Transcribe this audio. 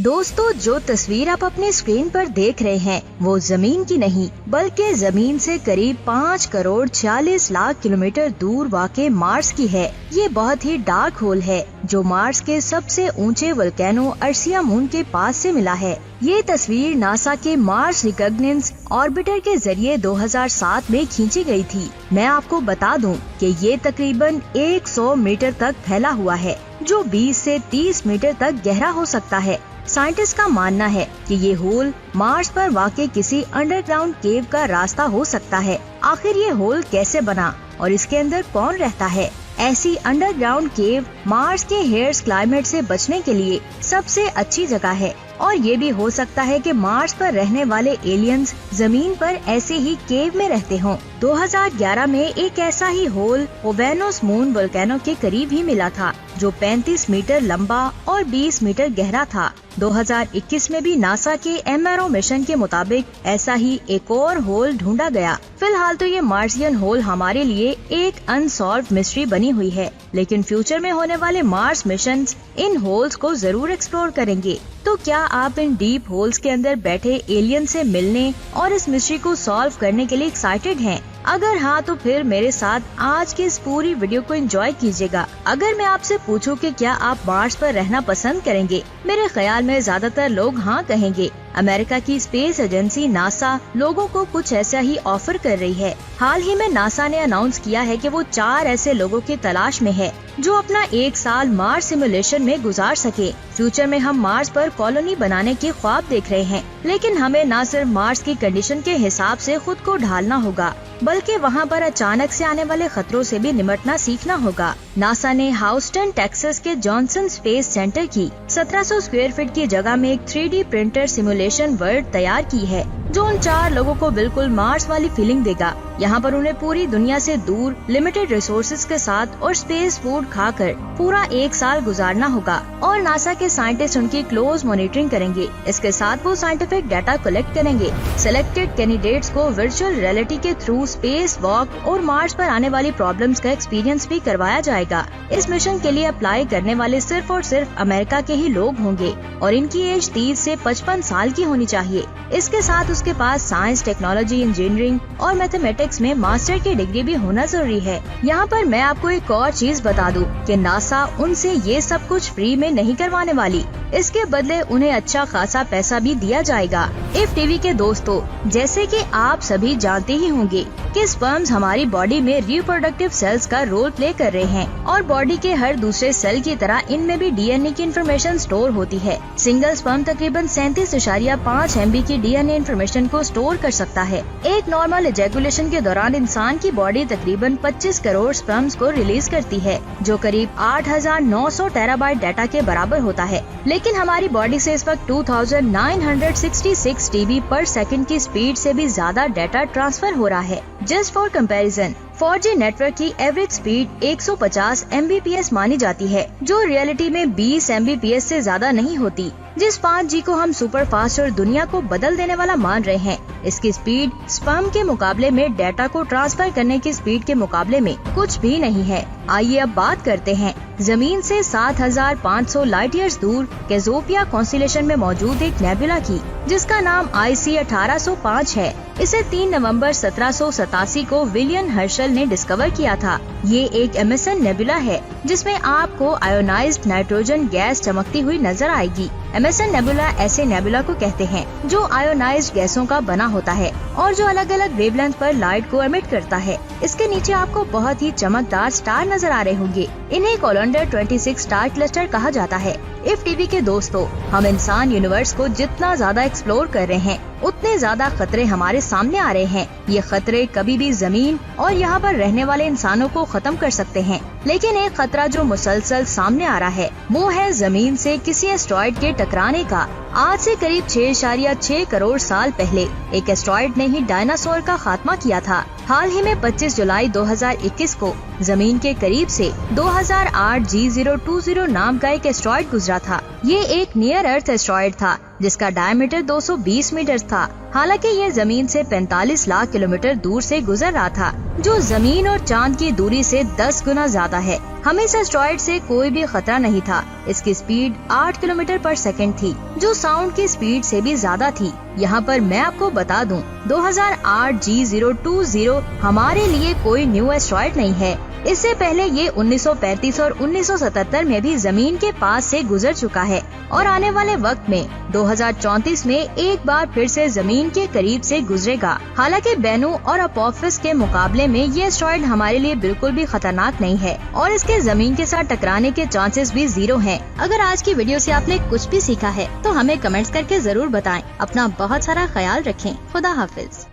दोस्तों, जो तस्वीर आप अपने स्क्रीन पर देख रहे हैं वो जमीन की नहीं बल्कि जमीन से करीब 5 करोड़ 40 लाख किलोमीटर दूर वाक़े मार्स की है। ये बहुत ही डार्क होल है जो मार्स के सबसे ऊंचे वोल्केनो अर्सिया मून के पास से मिला है। ये तस्वीर नासा के मार्स रिकॉग्निजेंस ऑर्बिटर के जरिए 2007 में खींची गई थी। मैं आपको बता दूं कि ये तकरीबन 100 मीटर तक फैला हुआ है जो 20 से 30 मीटर तक गहरा हो सकता है। साइंटिस्ट का मानना है कि ये होल मार्स पर वाक़ई किसी अंडरग्राउंड केव का रास्ता हो सकता है। आखिर ये होल कैसे बना और इसके अंदर कौन रहता है? ऐसी अंडरग्राउंड केव मार्स के हार्श क्लाइमेट से बचने के लिए सबसे अच्छी जगह है और ये भी हो सकता है कि मार्स पर रहने वाले एलियंस जमीन पर ऐसे ही केव में रहते हों। 2011 में एक ऐसा ही होल ओवेनोस मून वोल्केनो के करीब ही मिला था जो 35 मीटर लंबा और 20 मीटर गहरा था। 2021 में भी नासा के MRO मिशन के मुताबिक ऐसा ही एक और होल ढूंढा गया। फिलहाल तो ये मार्सियन होल हमारे लिए एक अनसॉल्व्ड मिस्ट्री बनी हुई है, लेकिन फ्यूचर में होने वाले मार्स मिशंस इन होल्स को जरूर एक्सप्लोर करेंगे। तो क्या आप इन डीप होल्स के अंदर बैठे एलियन से मिलने और इस मिस्ट्री को सॉल्व करने के लिए एक्साइटेड हैं? अगर हाँ तो फिर मेरे साथ आज की इस पूरी वीडियो को एंजॉय कीजिएगा। अगर मैं आपसे पूछूं कि क्या आप मार्स पर रहना पसंद करेंगे, मेरे ख्याल में ज्यादातर लोग हाँ कहेंगे। अमेरिका की स्पेस एजेंसी नासा लोगों को कुछ ऐसा ही ऑफर कर रही है। हाल ही में नासा ने अनाउंस किया है कि वो 4 ऐसे लोगों की तलाश में है जो अपना 1 साल मार्स सिमुलेशन में गुजार सके। फ्यूचर में हम मार्स पर कॉलोनी बनाने के ख्वाब देख रहे हैं, लेकिन हमें न सिर्फ मार्स की कंडीशन के हिसाब से खुद को ढालना होगा बल्कि वहाँ पर अचानक से आने वाले खतरों से भी निपटना सीखना होगा। नासा ने हाउस्टन टेक्सास के जॉनसन स्पेस सेंटर की 1700 स्क्वायर फीट की जगह में एक 3D प्रिंटर सिमुलेशन वर्ल्ड तैयार की है जो उन 4 लोगों को बिल्कुल मार्स वाली फीलिंग देगा। यहाँ पर उन्हें पूरी दुनिया से दूर लिमिटेड रिसोर्सेज के साथ और स्पेस फूड खाकर पूरा 1 साल गुजारना होगा और नासा के साइंटिस्ट उनकी क्लोज मॉनिटरिंग करेंगे। इसके साथ वो साइंटिफिक डाटा कलेक्ट करेंगे। सिलेक्टेड कैंडिडेट्स को वर्चुअल रियलिटी के थ्रू स्पेस वॉक और मार्स पर आने वाली प्रॉब्लम्स का एक्सपीरियंस भी करवाया जाएगा। इस मिशन के लिए अप्लाई करने वाले सिर्फ और सिर्फ अमेरिका के ही लोग होंगे और इनकी एज 30 से 55 साल की होनी चाहिए। इसके साथ उसके पास साइंस, टेक्नोलॉजी, इंजीनियरिंग और मैथमेटिक्स में मास्टर की डिग्री भी होना जरूरी है। यहाँ पर मैं आपको एक और चीज बता दूं कि नासा उनसे ये सब कुछ फ्री में नहीं करवाने वाली। इसके बदले उन्हें अच्छा खासा पैसा भी दिया जाएगा। इफ टीवी के दोस्तों, जैसे कि आप सभी जानते ही होंगे कि स्पर्म्स हमारी बॉडी में रिप्रोडक्टिव सेल्स का रोल प्ले कर रहे हैं और बॉडी के हर दूसरे सेल की तरह इनमें भी DNA की इन्फॉर्मेशन स्टोर होती है। सिंगल स्पर्म तकरीबन 37.5 MB की DNA इन्फॉर्मेशन को स्टोर कर सकता है। एक नॉर्मल इजैकुलेशन के दौरान इंसान की बॉडी तकरीबन 25 करोड़ स्पर्म्स को रिलीज करती है जो करीब 8900 टेराबाइट डाटा के बराबर होता है। लेकिन हमारी बॉडी से इस वक्त 2966 TB पर सेकंड की स्पीड से भी ज्यादा डाटा ट्रांसफर हो रहा है। Just for comparison 4G network की एवरेज स्पीड 150 Mbps मानी जाती है जो रियलिटी में 20 Mbps से ज्यादा नहीं होती। जिस 5G को हम सुपर फास्ट और दुनिया को बदल देने वाला मान रहे हैं, इसकी स्पीड स्पर्म के मुकाबले में डाटा को ट्रांसफर करने की स्पीड के मुकाबले में कुछ भी नहीं है। आइए अब बात करते हैं जमीन से 7500 लाइट ईयर्स दूर कैसोपिया कॉन्स्टेलेशन में मौजूद एक नेबुला की, जिसका नाम IC 1805 है। इसे 3 नवंबर 1787 को विलियम हर्शल ने डिस्कवर किया था। ये एक एमिशन नेबुला है जिसमें आपको आयोनाइज्ड नाइट्रोजन गैस चमकती हुई नजर आएगी। एमिशन नेबुला ऐसे नेबुला को कहते हैं जो आयोनाइज्ड गैसों का बना होता है और जो अलग अलग वेवलेंथ पर लाइट को एमिट करता है। इसके नीचे आपको बहुत ही चमकदार स्टार नजर आ रहे होंगे। इन्हें कोलंडर 26 स्टार क्लस्टर कहा जाता है। इफ टीवी के दोस्तों, हम इंसान यूनिवर्स को जितना ज्यादा एक्सप्लोर कर रहे हैं उतने ज्यादा खतरे हमारे सामने आ रहे हैं। ये खतरे कभी भी जमीन और यहाँ पर रहने वाले इंसानों को खत्म कर सकते हैं, लेकिन एक खतरा जो मुसलसल सामने आ रहा है वो है जमीन से किसी एस्ट्रॉइड के टकराने का। आज से करीब 6.6 करोड़ साल पहले एक एस्ट्रॉइड ने ही डायनासोर का खात्मा किया था। हाल ही में 25 जुलाई 2021 को जमीन के करीब से 2008 G020 नाम का एक एस्ट्रॉइड गुजरा था। ये एक नियर अर्थ एस्ट्रॉइड था जिसका डायमीटर 220 मीटर था। हालांकि ये जमीन से 45 लाख किलोमीटर दूर से गुजर रहा था, जो जमीन और चांद की दूरी से 10 गुना ज्यादा है। हमें इस एस्टेरॉयड से कोई भी खतरा नहीं था। इसकी स्पीड 8 किलोमीटर पर सेकंड थी, जो साउंड की स्पीड से भी ज्यादा थी। यहाँ पर मैं आपको बता दूं, 2008 G020 हमारे लिए कोई न्यू एस्टेरॉयड नहीं है। इससे पहले ये 1935 और 1977 में भी जमीन के पास से गुजर चुका है और आने वाले वक्त में 2034 में एक बार फिर से जमीन के करीब से गुजरेगा। हालांकि बेनू और अपोफिस के मुकाबले में ये एस्टेरॉयड हमारे लिए बिल्कुल भी खतरनाक नहीं है और इसके जमीन के साथ टकराने के चांसेस भी 0 हैं। अगर आज की वीडियो से आपने कुछ भी सीखा है तो हमें कमेंट्स करके जरूर बताएं। अपना बहुत सारा ख्याल रखें। खुदा हाफिज।